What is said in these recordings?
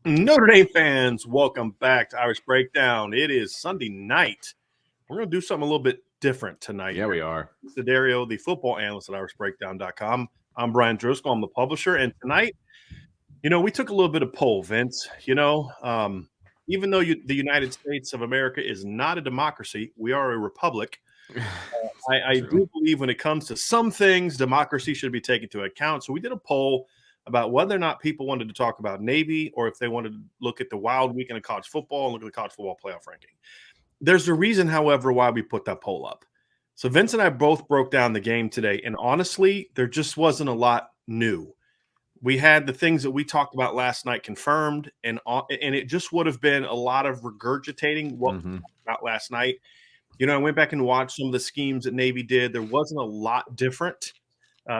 Notre Dame fans, welcome back to Irish Breakdown. It is Sunday night. We're going to do something a little bit different tonight. Yeah, we are. Dario, the football analyst at irishbreakdown.com. I'm Brian Driscoll. I'm the publisher. And tonight, we took a little bit of poll, Vince. Even though the United States of America is not a democracy, we are a republic. I do believe when it comes to some things, democracy should be taken into account. So we did a poll about whether or not people wanted to talk about Navy or if they wanted to look at the wild weekend of college football and look at the college football playoff ranking. There's a reason, however, why we put that poll up. So Vince and I both broke down the game today, and honestly, there just wasn't a lot new. We had the things that we talked about last night confirmed, and it just would have been a lot of regurgitating what we talked about last night. I went back and watched some of the schemes that Navy did. There wasn't a lot different.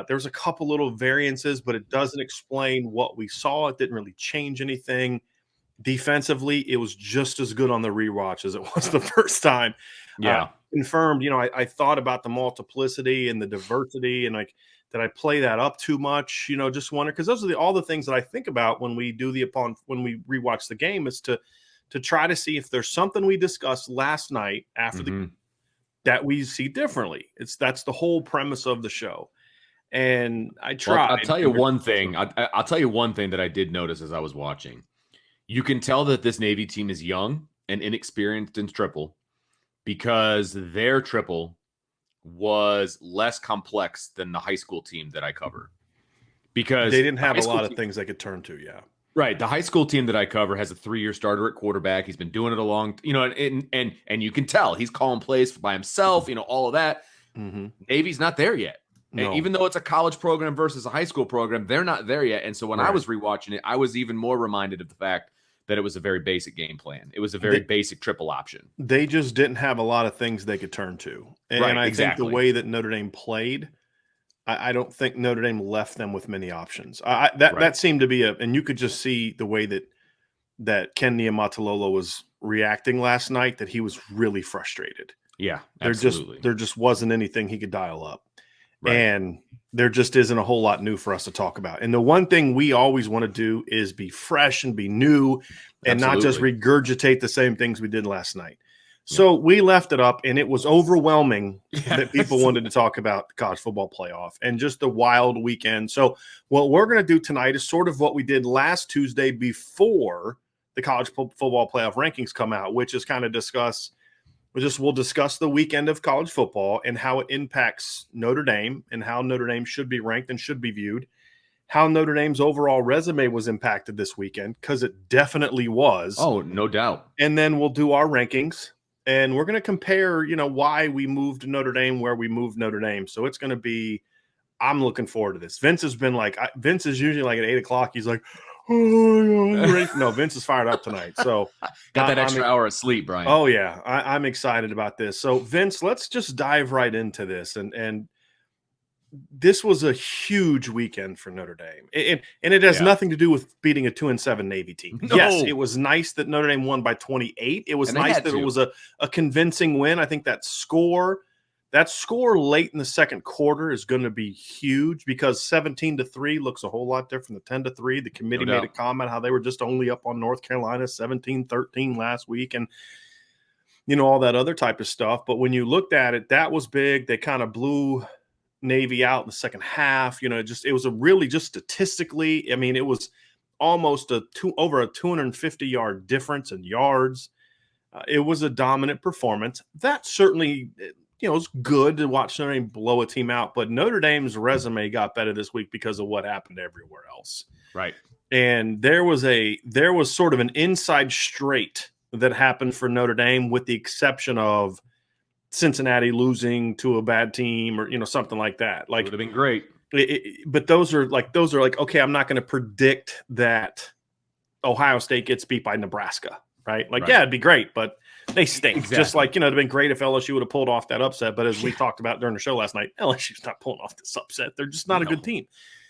There was a couple little variances, but it doesn't explain what we saw. It didn't really change anything. Defensively, it was just as good on the rewatch as it was the first time. Yeah. Confirmed, I thought about the multiplicity and the diversity and did I play that up too much? Just wonder, because those are all the things that I think about when we do when we rewatch the game is to try to see if there's something we discussed last night after the game that we see differently. That's the whole premise of the show. And I tried. Well, I'll tell you one thing. I'll tell you one thing that I did notice as I was watching. You can tell that this Navy team is young and inexperienced in triple because their triple was less complex than the high school team that I cover. Because they didn't have a lot of things they could turn to, yeah. Right. The high school team that I cover has a 3-year starter at quarterback. He's been doing it a long, and you can tell he's calling plays by himself, all of that. Navy's not there yet. No. And even though it's a college program versus a high school program, they're not there yet. And so when I was rewatching it, I was even more reminded of the fact that it was a very basic game plan. It was a very basic triple option. They just didn't have a lot of things they could turn to. And I think the way that Notre Dame played, I don't think Notre Dame left them with many options. That seemed to be and you could just see the way that Ken Niumatalolo was reacting last night, that he was really frustrated. Yeah, absolutely. There just wasn't anything he could dial up. Right. And there just isn't a whole lot new for us to talk about. And the one thing we always want to do is be fresh and be new and not just regurgitate the same things we did last night. So we left it up, and it was overwhelming that people wanted to talk about the college football playoff and just the wild weekend. So what we're going to do tonight is sort of what we did last Tuesday before the college football playoff rankings come out, which is kind of we'll discuss the weekend of college football and how it impacts Notre Dame and how Notre Dame should be ranked and should be viewed, how Notre Dame's overall resume was impacted this weekend, because it definitely was. Oh, no doubt. And then we'll do our rankings, and we're going to compare, why we moved Notre Dame where we moved Notre Dame. So it's going to be – I'm looking forward to this. Vince is usually like at 8 o'clock. He's like – no, Vince is fired up tonight. So got that extra hour of sleep, Brian. Oh yeah, I'm excited about this. So Vince, let's just dive right into this. And this was a huge weekend for Notre Dame, and it has nothing to do with beating a 2-7 Navy team. No. Yes, it was nice that Notre Dame won by 28. It was nice that it was a convincing win. I think that score late in the second quarter is going to be huge, because 17-3 looks a whole lot different than 10-3. The committee made a comment how they were just only up on North Carolina 17-13 last week, and all that other type of stuff. But when you looked at it, that was big. They kind of blew Navy out in the second half. It was a really, just statistically, it was almost over a 250-yard difference in yards. It was a dominant performance. That certainly – it's good to watch Notre Dame blow a team out, but Notre Dame's resume got better this week because of what happened everywhere else. Right. And there was sort of an inside straight that happened for Notre Dame, with the exception of Cincinnati losing to a bad team or, something like that. Like, it would have been great. But those are like, okay, I'm not going to predict that Ohio State gets beat by Nebraska, right? Yeah, it'd be great, but they stink. Exactly. Just like, it'd been great if LSU would have pulled off that upset. But as we talked about during the show last night, LSU's not pulling off this upset. They're just not a good team.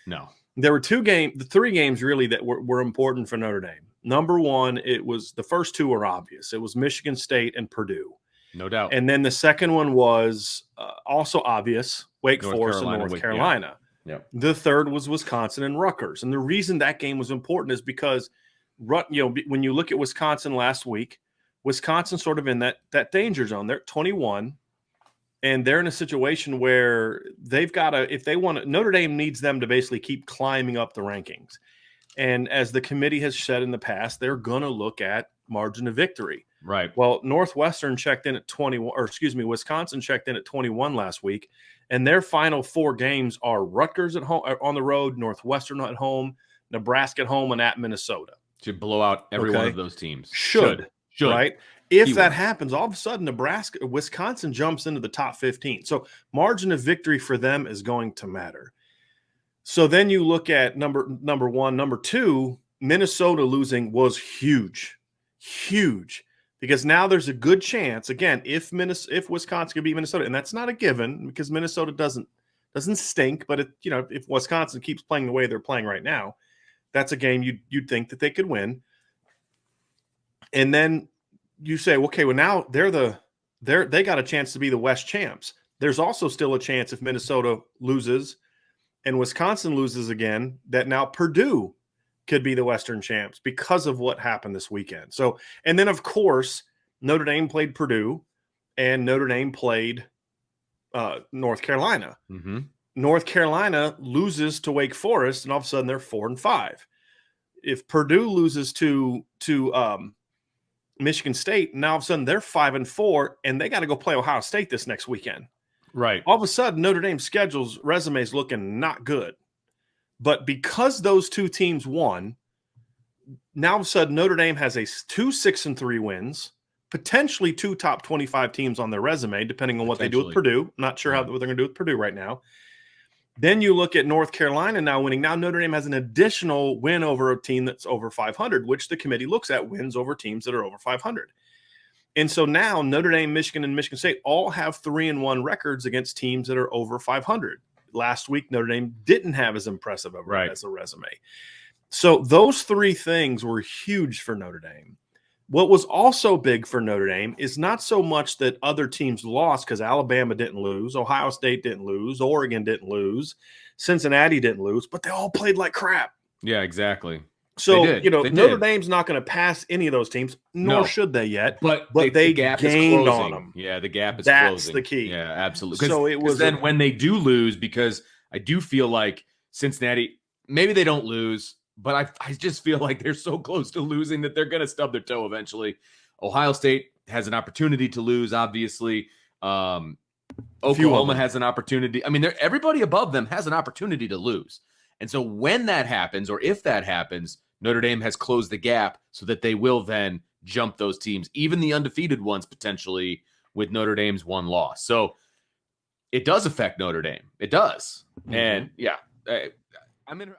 No. There were the 3 games really that were important for Notre Dame. Number one, it was the first 2 were obvious. It was Michigan State and Purdue. No doubt. And then the second one was also obvious, Wake Forest and North Carolina. Yeah. The third was Wisconsin and Rutgers. And the reason that game was important is because when you look at Wisconsin last week, Wisconsin sort of in that danger zone. They're at 21, and they're in a situation where they've got to, if they want to, Notre Dame needs them to basically keep climbing up the rankings. And as the committee has said in the past, they're going to look at margin of victory. Right. Well, Wisconsin checked in at 21 last week, and their final 4 games are Rutgers at home on the road, Northwestern at home, Nebraska at home, and at Minnesota. Should blow out every one of those teams. Should. Right? If that happens, all of a sudden Wisconsin jumps into the top 15. So margin of victory for them is going to matter. So then you look at number 1, number 2, Minnesota losing was huge, because now there's a good chance, again, if Wisconsin could beat Minnesota, and that's not a given because Minnesota doesn't stink, but if Wisconsin keeps playing the way they're playing right now, that's a game you'd think that they could win. And then you say, okay, well now they got a chance to be the West champs. There's also still a chance if Minnesota loses and Wisconsin loses again, that now Purdue could be the Western champs because of what happened this weekend. So, and then of course, Notre Dame played Purdue and Notre Dame played North Carolina. Mm-hmm. North Carolina loses to Wake Forest, and all of a sudden they're 4-5. If Purdue loses to Michigan State, now all of a sudden they're 5-4, and they got to go play Ohio State this next weekend. Right. All of a sudden, Notre Dame's resume is looking not good. But because those 2 teams won, now all of a sudden Notre Dame has 2 6-3 wins, potentially 2 top 25 teams on their resume, depending on what they do with Purdue. Not sure what they're going to do with Purdue right now. Then you look at North Carolina now winning. Now Notre Dame has an additional win over a team that's over 500, which the committee looks at wins over teams that are over 500. And so now Notre Dame, Michigan, and Michigan State all have 3-1 records against teams that are over 500. Last week, Notre Dame didn't have as impressive as a resume. So those 3 things were huge for Notre Dame. What was also big for Notre Dame is not so much that other teams lost, because Alabama didn't lose, Ohio State didn't lose, Oregon didn't lose, Cincinnati didn't lose, but they all played like crap. Yeah, exactly. So, Notre Dame's not going to pass any of those teams, nor should they yet. But they gained on them. Yeah, the gap is closing. That's the key. Yeah, absolutely. So it was then when they do lose, because I do feel like Cincinnati, maybe they don't lose, but I just feel like they're so close to losing that they're going to stub their toe eventually. Ohio State has an opportunity to lose, obviously. Oklahoma has an opportunity. I mean, everybody above them has an opportunity to lose. And so when that happens, or if that happens, Notre Dame has closed the gap so that they will then jump those teams, even the undefeated ones potentially, with Notre Dame's 1 loss. So it does affect Notre Dame. It does. Mm-hmm. And yeah, I'm in.